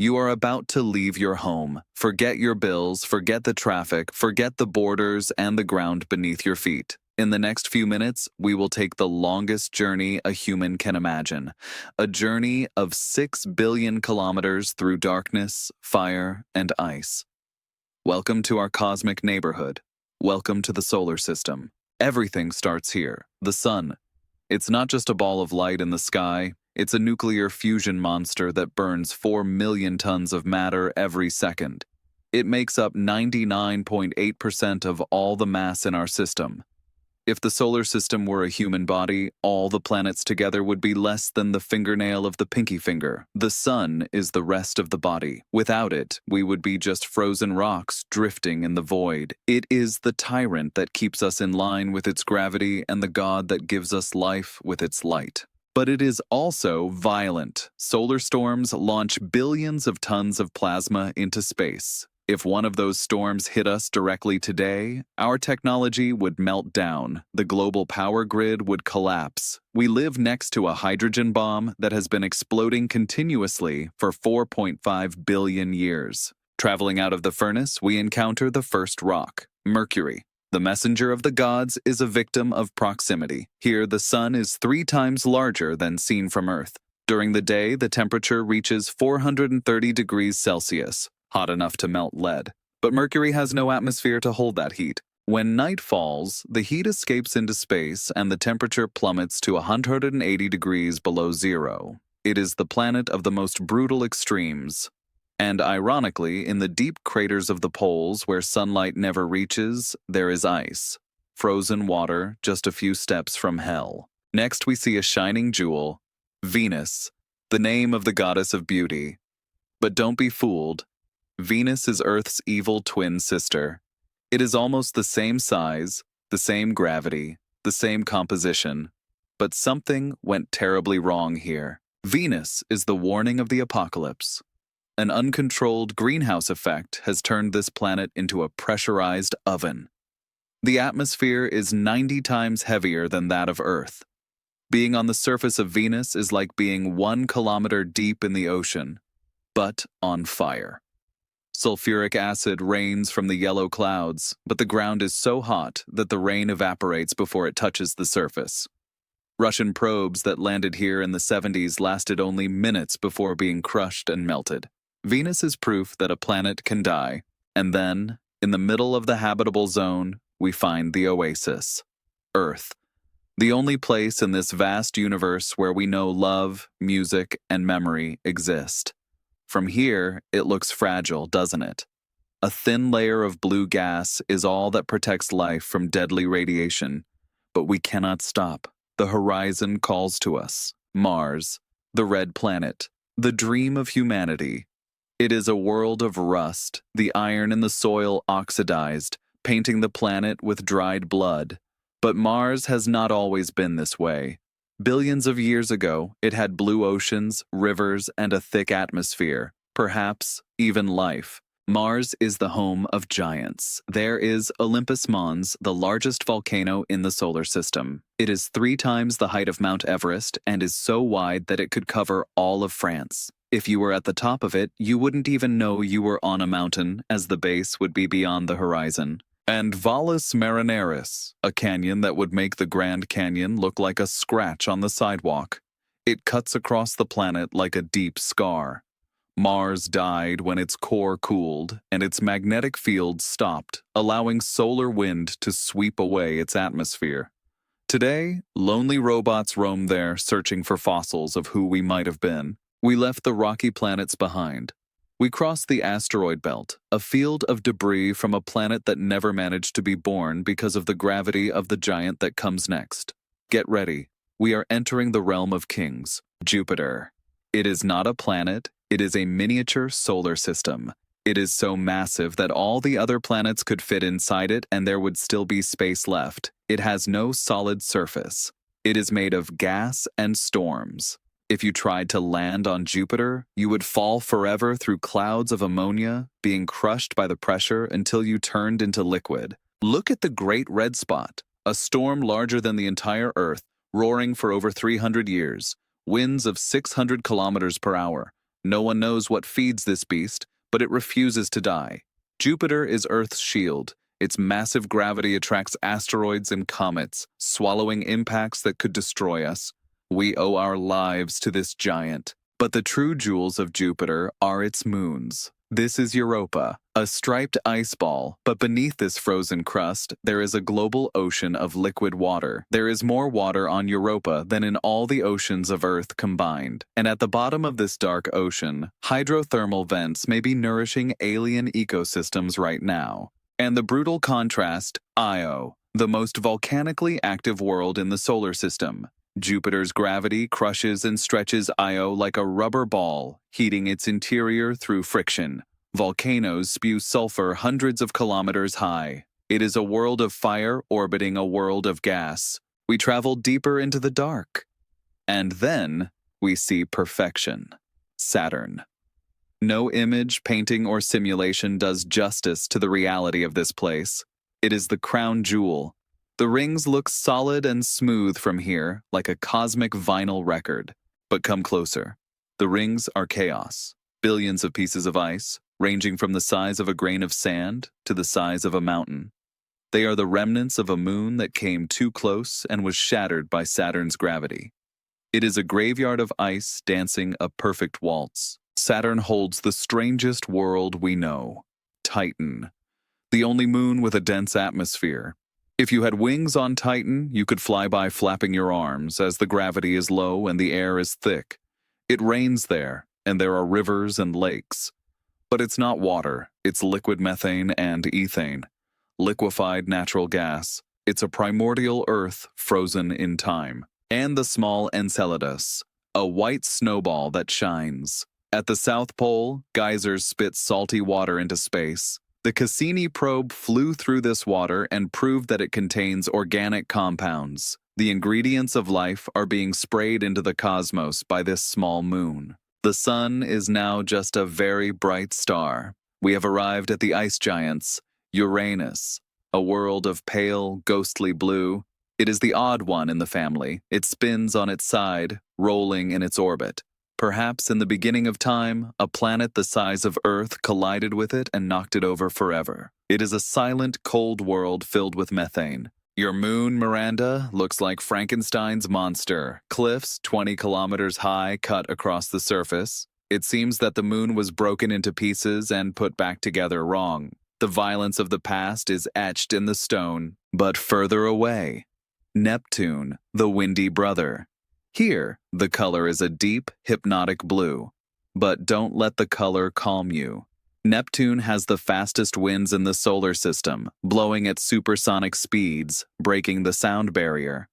You are about to leave your home. Forget your bills, forget the traffic, forget the borders and the ground beneath your feet. In the next few minutes, we will take the longest journey a human can imagine. A journey of 6 billion kilometers through darkness, fire, and ice. Welcome to our cosmic neighborhood. Welcome to the solar system. Everything starts here. The sun. It's not just a ball of light in the sky. It's a nuclear fusion monster that burns 4 million tons of matter every second. It makes up 99.8% of all the mass in our system. If the solar system were a human body, all the planets together would be less than the fingernail of the pinky finger. The sun is the rest of the body. Without it, we would be just frozen rocks drifting in the void. It is the tyrant that keeps us in line with its gravity and the god that gives us life with its light. But it is also violent. Solar storms launch billions of tons of plasma into space. If one of those storms hit us directly today, our technology would melt down. The global power grid would collapse. We live next to a hydrogen bomb that has been exploding continuously for 4.5 billion years. Traveling out of the furnace, we encounter the first rock, Mercury. The messenger of the gods is a victim of proximity. Here, the sun is 3 times larger than seen from Earth. During the day, the temperature reaches 430 degrees Celsius, hot enough to melt lead. But Mercury has no atmosphere to hold that heat. When night falls, the heat escapes into space and the temperature plummets to 180 degrees below zero. It is the planet of the most brutal extremes. And ironically, in the deep craters of the poles where sunlight never reaches, there is ice. Frozen water just a few steps from hell. Next we see a shining jewel, Venus, the name of the goddess of beauty. But don't be fooled. Venus is Earth's evil twin sister. It is almost the same size, the same gravity, the same composition. But something went terribly wrong here. Venus is the warning of the apocalypse. An uncontrolled greenhouse effect has turned this planet into a pressurized oven. The atmosphere is 90 times heavier than that of Earth. Being on the surface of Venus is like being 1 kilometer deep in the ocean, but on fire. Sulfuric acid rains from the yellow clouds, but the ground is so hot that the rain evaporates before it touches the surface. Russian probes that landed here in the 70s lasted only minutes before being crushed and melted. Venus is proof that a planet can die, and then, in the middle of the habitable zone, we find the oasis, Earth, the only place in this vast universe where we know love, music, and memory exist. From here, it looks fragile, doesn't it? A thin layer of blue gas is all that protects life from deadly radiation, but we cannot stop. The horizon calls to us. Mars, the red planet, the dream of humanity. It is a world of rust, the iron in the soil oxidized, painting the planet with dried blood. But Mars has not always been this way. Billions of years ago, it had blue oceans, rivers, and a thick atmosphere, perhaps even life. Mars is the home of giants. There is Olympus Mons, the largest volcano in the solar system. It is 3 times the height of Mount Everest and is so wide that it could cover all of France. If you were at the top of it, you wouldn't even know you were on a mountain, as the base would be beyond the horizon. And Valles Marineris, a canyon that would make the Grand Canyon look like a scratch on the sidewalk. It cuts across the planet like a deep scar. Mars died when its core cooled, and its magnetic field stopped, allowing solar wind to sweep away its atmosphere. Today, lonely robots roam there searching for fossils of who we might have been. We left the rocky planets behind. We crossed the asteroid belt, a field of debris from a planet that never managed to be born because of the gravity of the giant that comes next. Get ready. We are entering the realm of kings, Jupiter. It is not a planet, it is a miniature solar system. It is so massive that all the other planets could fit inside it and there would still be space left. It has no solid surface. It is made of gas and storms. If you tried to land on Jupiter, you would fall forever through clouds of ammonia, being crushed by the pressure until you turned into liquid. Look at the Great Red Spot, a storm larger than the entire Earth, roaring for over 300 years, winds of 600 kilometers per hour, No one knows what feeds this beast, but it refuses to die. Jupiter is Earth's shield. Its massive gravity attracts asteroids and comets, swallowing impacts that could destroy us. We owe our lives to this giant. But the true jewels of Jupiter are its moons. This is Europa, a striped ice ball, but beneath this frozen crust, there is a global ocean of liquid water. There is more water on Europa than in all the oceans of Earth combined. And at the bottom of this dark ocean, hydrothermal vents may be nourishing alien ecosystems right now. And the brutal contrast, Io, the most volcanically active world in the solar system. Jupiter's gravity crushes and stretches Io like a rubber ball, heating its interior through friction. Volcanoes spew sulfur hundreds of kilometers high. It is a world of fire orbiting a world of gas. We travel deeper into the dark. And then we see perfection. Saturn. No image, painting, or simulation does justice to the reality of this place. It is the crown jewel. The rings look solid and smooth from here, like a cosmic vinyl record. But come closer. The rings are chaos. Billions of pieces of ice, ranging from the size of a grain of sand to the size of a mountain. They are the remnants of a moon that came too close and was shattered by Saturn's gravity. It is a graveyard of ice dancing a perfect waltz. Saturn holds the strangest world we know, Titan, the only moon with a dense atmosphere. If you had wings on Titan, you could fly by flapping your arms as the gravity is low and the air is thick. It rains there, and there are rivers and lakes. But it's not water, it's liquid methane and ethane. Liquefied natural gas. It's a primordial Earth frozen in time. And the small Enceladus, a white snowball that shines. At the South Pole, geysers spit salty water into space. The Cassini probe flew through this water and proved that it contains organic compounds. The ingredients of life are being sprayed into the cosmos by this small moon. The sun is now just a very bright star. We have arrived at the ice giants, Uranus, a world of pale, ghostly blue. It is the odd one in the family. It spins on its side, rolling in its orbit. Perhaps in the beginning of time, a planet the size of Earth collided with it and knocked it over forever. It is a silent, cold world filled with methane. Your moon, Miranda, looks like Frankenstein's monster. Cliffs 20 kilometers high cut across the surface. It seems that the moon was broken into pieces and put back together wrong. The violence of the past is etched in the stone. But further away, Neptune, the windy brother. Here, the color is a deep, hypnotic blue. But don't let the color calm you. Neptune has the fastest winds in the solar system, blowing at supersonic speeds, breaking the sound barrier.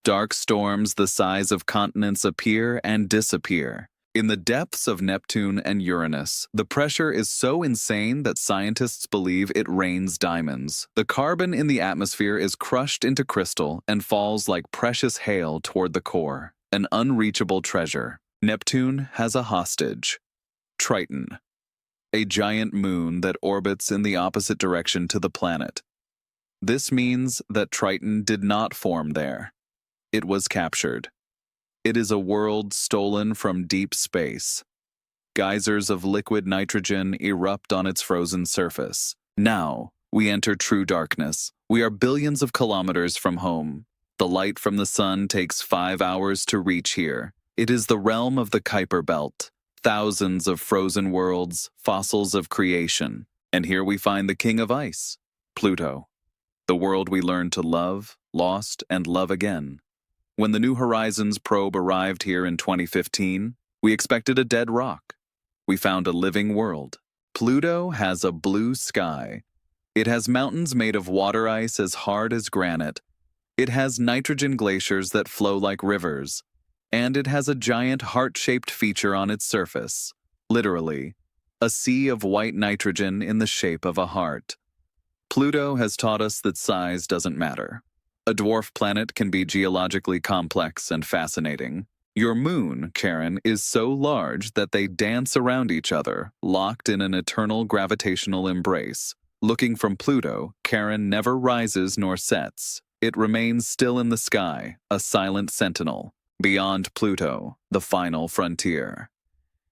Dark storms the size of continents appear and disappear. In the depths of Neptune and Uranus, the pressure is so insane that scientists believe it rains diamonds. The carbon in the atmosphere is crushed into crystal and falls like precious hail toward the core. An unreachable treasure. Neptune has a hostage. Triton, a giant moon that orbits in the opposite direction to the planet. This means that Triton did not form there. It was captured. It is a world stolen from deep space. Geysers of liquid nitrogen erupt on its frozen surface. Now, we enter true darkness. We are billions of kilometers from home. The light from the sun takes 5 hours to reach here. It is the realm of the Kuiper Belt. Thousands of frozen worlds, fossils of creation. And here we find the king of ice, Pluto. The world we learned to love, lost, and love again. When the New Horizons probe arrived here in 2015, we expected a dead rock. We found a living world. Pluto has a blue sky. It has mountains made of water ice as hard as granite. It has nitrogen glaciers that flow like rivers. And it has a giant heart-shaped feature on its surface. Literally, a sea of white nitrogen in the shape of a heart. Pluto has taught us that size doesn't matter. A dwarf planet can be geologically complex and fascinating. Your moon, Karen, is so large that they dance around each other, locked in an eternal gravitational embrace. Looking from Pluto, Karen never rises nor sets. It remains still in the sky, a silent sentinel. Beyond Pluto, the final frontier.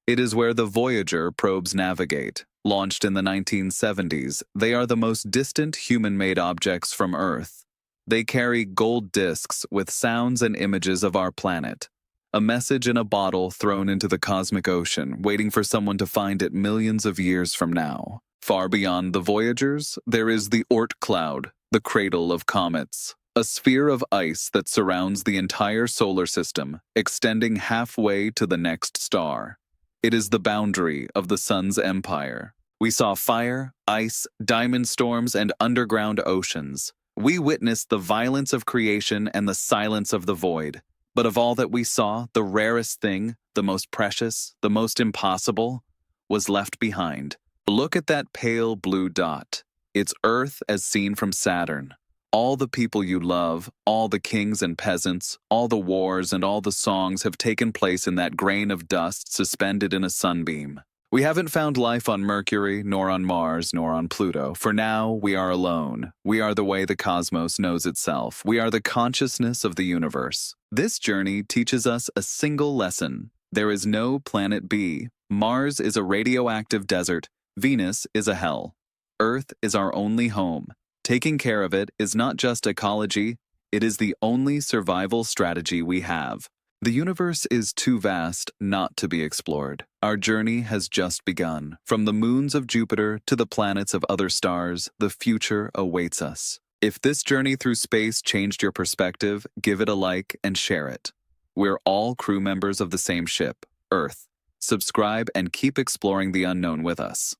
It is where the Voyager probes navigate. Launched in the 1970s, they are the most distant human-made objects from Earth. They carry gold discs with sounds and images of our planet. A message in a bottle thrown into the cosmic ocean, waiting for someone to find it millions of years from now. Far beyond the Voyagers, there is the Oort cloud, the cradle of comets. A sphere of ice that surrounds the entire solar system, extending halfway to the next star. It is the boundary of the sun's empire. We saw fire, ice, diamond storms, and underground oceans. We witnessed the violence of creation and the silence of the void. But of all that we saw, the rarest thing, the most precious, the most impossible, was left behind. Look at that pale blue dot. It's Earth as seen from Saturn. All the people you love, all the kings and peasants, all the wars and all the songs have taken place in that grain of dust suspended in a sunbeam. We haven't found life on Mercury, nor on Mars, nor on Pluto. For now, we are alone. We are the way the cosmos knows itself. We are the consciousness of the universe. This journey teaches us a single lesson. There is no planet B. Mars is a radioactive desert. Venus is a hell. Earth is our only home. Taking care of it is not just ecology, it is the only survival strategy we have. The universe is too vast not to be explored. Our journey has just begun. From the moons of Jupiter to the planets of other stars, the future awaits us. If this journey through space changed your perspective, give it a like and share it. We're all crew members of the same ship, Earth. Subscribe and keep exploring the unknown with us.